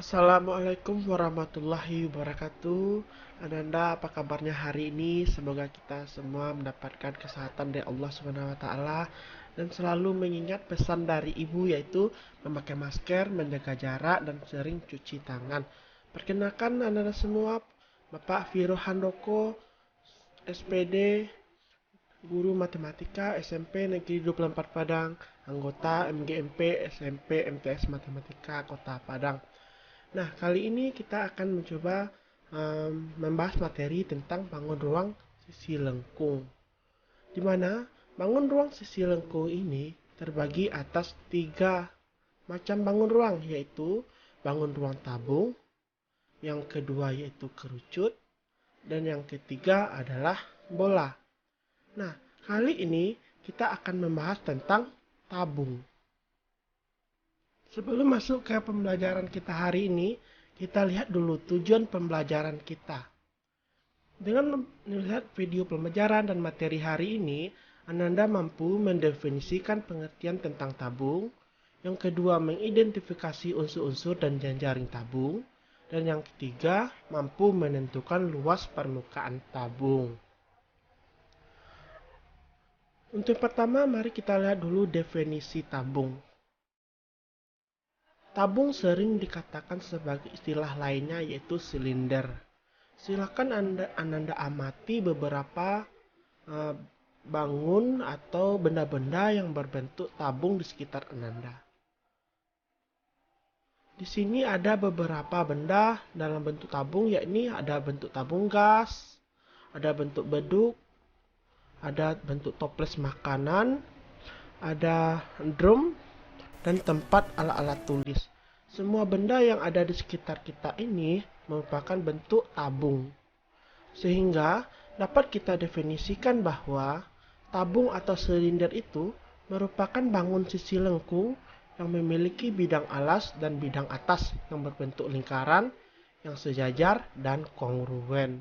Assalamualaikum warahmatullahi wabarakatuh. Ananda, apa kabarnya hari ini? Semoga kita semua mendapatkan kesehatan dari Allah Subhanahu wa taala dan selalu mengingat pesan dari ibu yaitu memakai masker, menjaga jarak dan sering cuci tangan. Perkenalkan Ananda semua, Bapak Viro Handoko, SPD, Guru Matematika SMP Negeri 24 Padang, anggota MGMP SMP MTS Matematika Kota Padang. Nah, kali ini kita akan mencoba membahas materi tentang bangun ruang sisi lengkung. Di mana bangun ruang sisi lengkung ini terbagi atas tiga macam bangun ruang, yaitu bangun ruang tabung, yang kedua yaitu kerucut, dan yang ketiga adalah bola. Nah, kali ini kita akan membahas tentang tabung. Sebelum masuk ke pembelajaran kita hari ini, kita lihat dulu tujuan pembelajaran kita. Dengan melihat video pembelajaran dan materi hari ini, Ananda mampu mendefinisikan pengertian tentang tabung. Yang kedua, mengidentifikasi unsur-unsur dan jaring tabung. Dan yang ketiga, mampu menentukan luas permukaan tabung. Untuk pertama, mari kita lihat dulu definisi tabung. Tabung sering dikatakan sebagai istilah lainnya yaitu silinder. Silakan Ananda amati beberapa bangun atau benda-benda yang berbentuk tabung di sekitar Ananda. Di sini ada beberapa benda dalam bentuk tabung, yakni ada bentuk tabung gas, ada bentuk beduk, ada bentuk toples makanan, ada drum, dan tempat alat-alat tulis. Semua benda yang ada di sekitar kita ini merupakan bentuk tabung. Sehingga dapat kita definisikan bahwa tabung atau silinder itu merupakan bangun sisi lengkung yang memiliki bidang alas dan bidang atas yang berbentuk lingkaran, yang sejajar dan kongruen.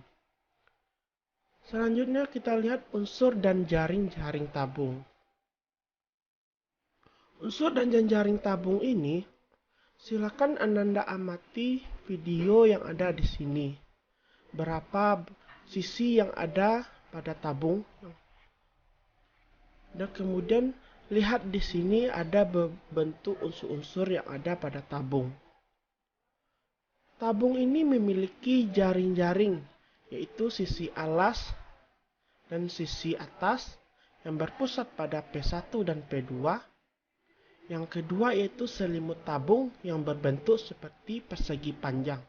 Selanjutnya kita lihat unsur dan jaring-jaring tabung. Unsur dan jaring tabung ini, silakan Ananda amati video yang ada di sini. Berapa sisi yang ada pada tabung. Dan kemudian lihat di sini ada bentuk unsur-unsur yang ada pada tabung. Tabung ini memiliki jaring-jaring, yaitu sisi alas dan sisi atas yang berpusat pada P1 dan P2. Yang kedua yaitu selimut tabung yang berbentuk seperti persegi panjang.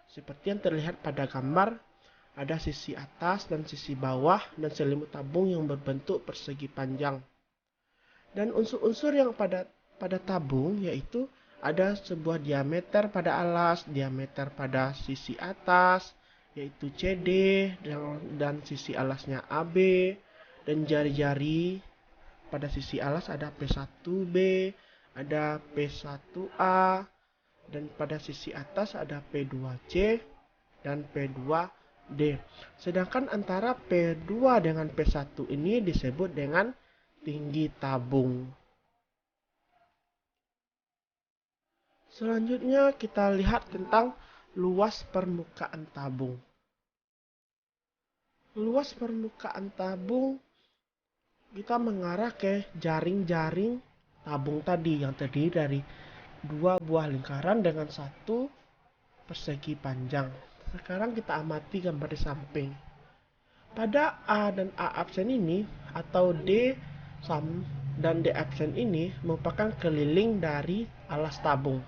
Seperti yang terlihat pada gambar, ada sisi atas dan sisi bawah dan selimut tabung yang berbentuk persegi panjang. Dan unsur-unsur yang pada tabung yaitu ada sebuah diameter pada alas, diameter pada sisi atas yaitu CD dan sisi alasnya AB, dan jari-jari pada sisi alas ada P1B, ada P1A, dan pada sisi atas ada P2C dan P2D. Sedangkan antara P2 dengan P1 ini disebut dengan tinggi tabung. Selanjutnya kita lihat tentang luas permukaan tabung. Luas permukaan tabung kita mengarah ke jaring-jaring tabung tadi yang terdiri dari dua buah lingkaran dengan satu persegi panjang. Sekarang kita amati gambar di samping. Pada A dan A absen ini atau D dan D absen ini merupakan keliling dari alas tabung.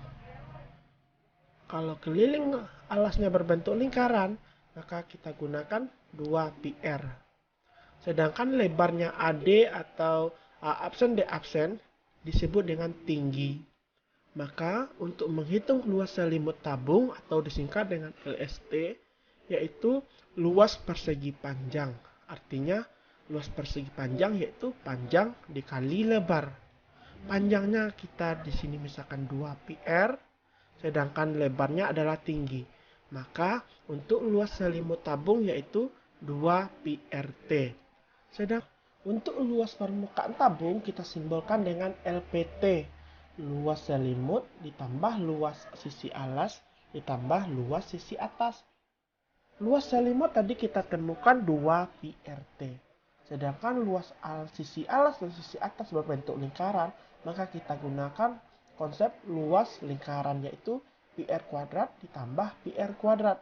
Kalau keliling alasnya berbentuk lingkaran, maka kita gunakan 2πr. Sedangkan lebarnya AD atau A absen D absen disebut dengan tinggi. Maka untuk menghitung luas selimut tabung atau disingkat dengan LST, yaitu luas persegi panjang. Artinya luas persegi panjang yaitu panjang dikali lebar. Panjangnya kita di sini misalkan 2πr, sedangkan lebarnya adalah tinggi. Maka untuk luas selimut tabung yaitu 2πrt. Sedang untuk luas permukaan tabung kita simbolkan dengan LPT. Luas selimut ditambah luas sisi alas ditambah luas sisi atas. Luas selimut tadi kita temukan 2 pi RT. Sedangkan luas sisi alas dan sisi atas berbentuk lingkaran, maka kita gunakan konsep luas lingkaran, yaitu pi R kuadrat ditambah pi R kuadrat.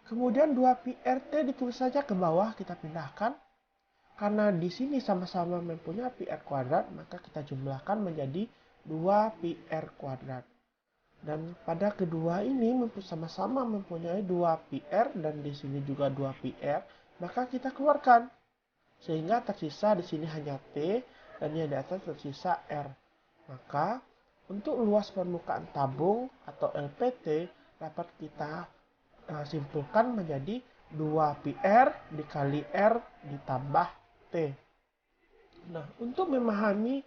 Kemudian 2 pi RT ditulis saja ke bawah, kita pindahkan. Karena di sini sama-sama mempunyai pi R kuadrat, maka kita jumlahkan menjadi 2 pi R kuadrat. Dan pada kedua ini sama-sama mempunyai 2 pi R dan di sini juga 2 pi R, maka kita keluarkan. Sehingga tersisa di sini hanya T dan yang di atas tersisa R. Maka untuk luas permukaan tabung atau LPT dapat kita simpulkan menjadi 2 pi R dikali R ditambah T. Nah, untuk memahami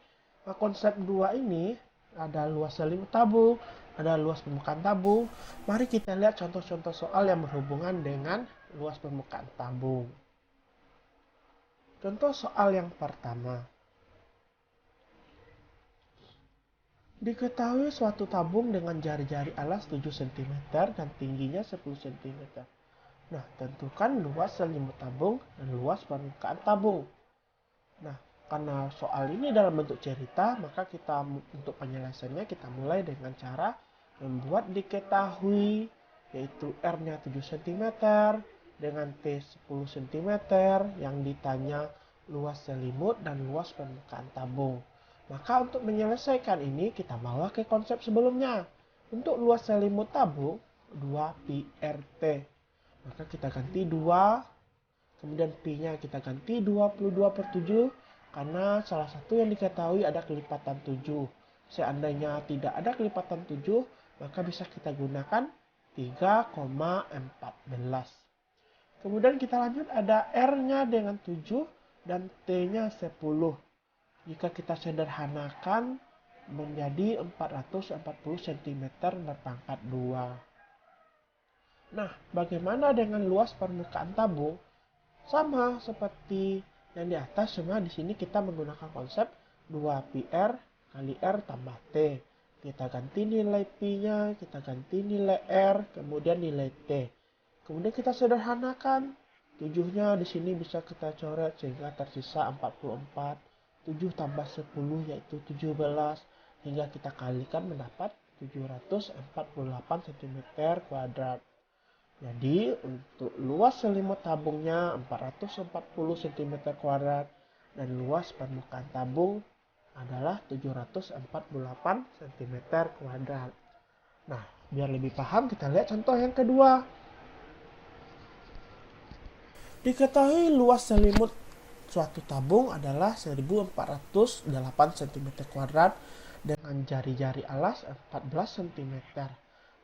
konsep 2 ini, ada luas selimut tabung, ada luas permukaan tabung. Mari kita lihat contoh-contoh soal yang berhubungan dengan luas permukaan tabung. Contoh soal yang pertama. Diketahui suatu tabung dengan jari-jari alas 7 cm dan tingginya 10 cm. Nah, tentukan luas selimut tabung dan luas permukaan tabung. Nah, karena soal ini dalam bentuk cerita, maka kita untuk penyelesaiannya kita mulai dengan cara membuat diketahui, yaitu R-nya 7 cm dengan T 10 cm yang ditanya luas selimut dan luas permukaan tabung. Maka untuk menyelesaikan ini kita bawa ke konsep sebelumnya. Untuk luas selimut tabung 2 pi RT. Maka kita ganti 2, kemudian pi-nya kita ganti 22/7. Karena salah satu yang diketahui ada kelipatan 7. Seandainya tidak ada kelipatan 7, maka bisa kita gunakan 3,14. Kemudian kita lanjut, ada R-nya dengan 7 dan T-nya 10. Jika kita sederhanakan menjadi 440 cm berpangkat 2. Nah, bagaimana dengan luas permukaan tabung? Sama seperti yang di atas, cuma di sini kita menggunakan konsep 2 pi R kali R tambah T. Kita ganti nilai pi-nya, kita ganti nilai R, kemudian nilai T. Kemudian kita sederhanakan. 7-nya di sini bisa kita coret sehingga tersisa 44. 7 tambah 10 yaitu 17. Hingga kita kalikan mendapat 748 cm kuadrat. Jadi untuk luas selimut tabungnya 440 cm kuadrat dan luas permukaan tabung adalah 748 cm kuadrat. Nah, biar lebih paham kita lihat contoh yang kedua. Diketahui luas selimut suatu tabung adalah 1408 cm kuadrat dengan jari-jari alas 14 cm.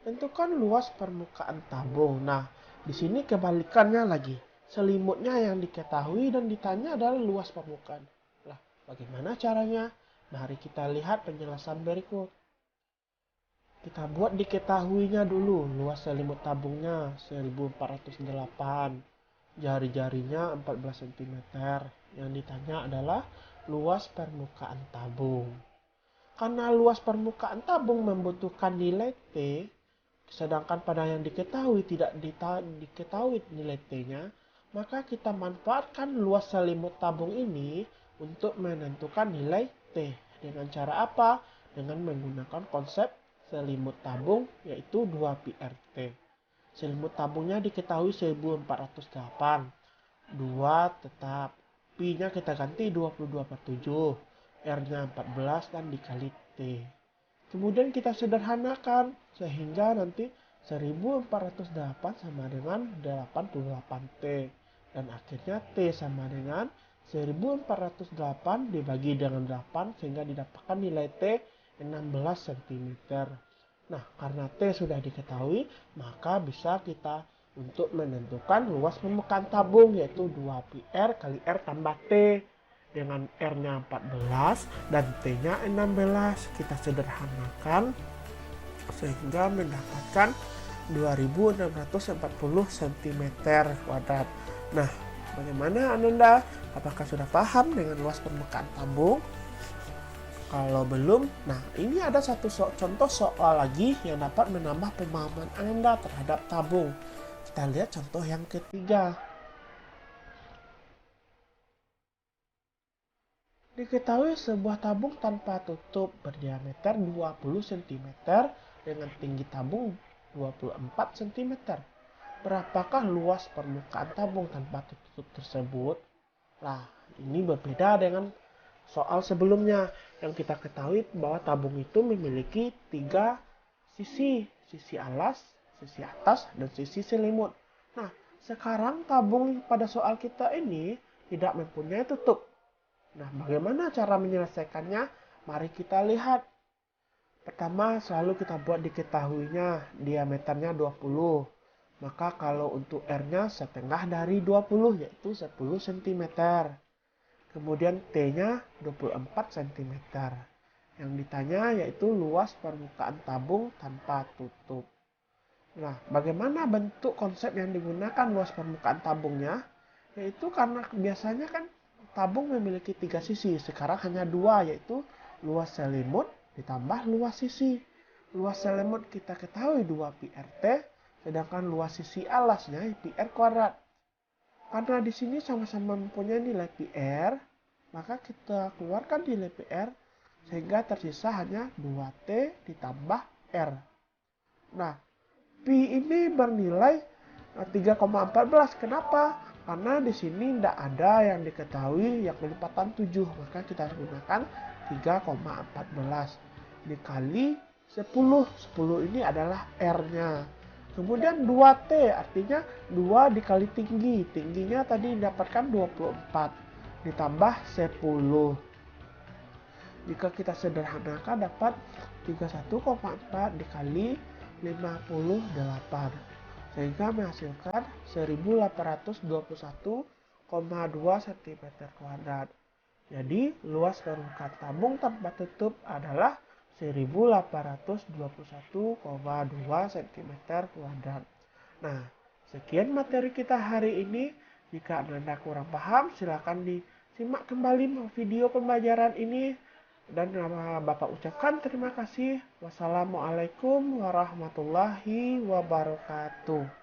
Tentukan luas permukaan tabung. Nah, di sini kebalikannya lagi. Selimutnya yang diketahui dan ditanya adalah luas permukaan. Lah, bagaimana caranya? Mari kita lihat penjelasan berikut. Kita buat diketahuinya dulu. Luas selimut tabungnya 1408. Jari-jarinya 14 cm. Yang ditanya adalah luas permukaan tabung. Karena luas permukaan tabung membutuhkan nilai T, sedangkan pada yang diketahui tidak diketahui nilai T-nya, maka kita manfaatkan luas selimut tabung ini untuk menentukan nilai T. Dengan cara apa? Dengan menggunakan konsep selimut tabung, yaitu 2 pi RT. Selimut tabungnya diketahui 1408. 2 tetap. Pi-nya kita ganti 22/7. R-nya 14 dan dikali T. Kemudian kita sederhanakan sehingga nanti 1408 sama dengan 88T. Dan akhirnya T sama dengan 1408 dibagi dengan 8 sehingga didapatkan nilai T 16 cm. Nah, karena T sudah diketahui, maka bisa kita untuk menentukan luas permukaan tabung, yaitu 2 pi R kali R tambah T. Dengan R-nya 14 dan T-nya 16. Kita sederhanakan sehingga mendapatkan 2640 cm kuadrat. Nah, bagaimana Ananda? Apakah sudah paham dengan luas permukaan tabung? Kalau belum, nah ini ada satu contoh soal lagi yang dapat menambah pemahaman Anda terhadap tabung. Kita lihat contoh yang ketiga. Diketahui sebuah tabung tanpa tutup berdiameter 20 cm dengan tinggi tabung 24 cm. Berapakah luas permukaan tabung tanpa tutup tersebut? Nah, ini berbeda dengan soal sebelumnya yang kita ketahui bahwa tabung itu memiliki 3 sisi, sisi alas, sisi atas, dan sisi selimut. Nah, sekarang tabung pada soal kita ini tidak mempunyai tutup. Nah, bagaimana cara menyelesaikannya? Mari kita lihat. Pertama, selalu kita buat diketahuinya diameternya 20. Maka kalau untuk R-nya setengah dari 20, yaitu 10 cm. Kemudian T-nya 24 cm. Yang ditanya yaitu luas permukaan tabung tanpa tutup. Nah, bagaimana bentuk konsep yang digunakan luas permukaan tabungnya? Yaitu karena biasanya kan tabung memiliki 3 sisi, sekarang hanya 2, yaitu luas selimut ditambah luas sisi. Luas selimut kita ketahui 2 pi RT, sedangkan luas sisi alasnya pi R kuadrat. Karena di sini sama-sama mempunyai nilai pi R, maka kita keluarkan nilai pi R sehingga tersisa hanya 2T ditambah R. Nah, pi ini bernilai 3,14. Kenapa? Karena di sini tidak ada yang diketahui yang kelipatan 7. Maka kita gunakan 3,14 dikali 10. 10 ini adalah R-nya. Kemudian 2T artinya 2 dikali tinggi. Tingginya tadi didapatkan 24 ditambah 10. Jika kita sederhanakan dapat 31,4 dikali 58. Sehingga menghasilkan 1821,2 cm kuadrat. Jadi luas permukaan tabung tanpa tutup adalah 1821,2 cm kuadrat. Nah, sekian materi kita hari ini. Jika Anda kurang paham, silakan disimak kembali video pembelajaran ini. Dan Bapak ucapkan terima kasih. Wassalamualaikum warahmatullahi wabarakatuh.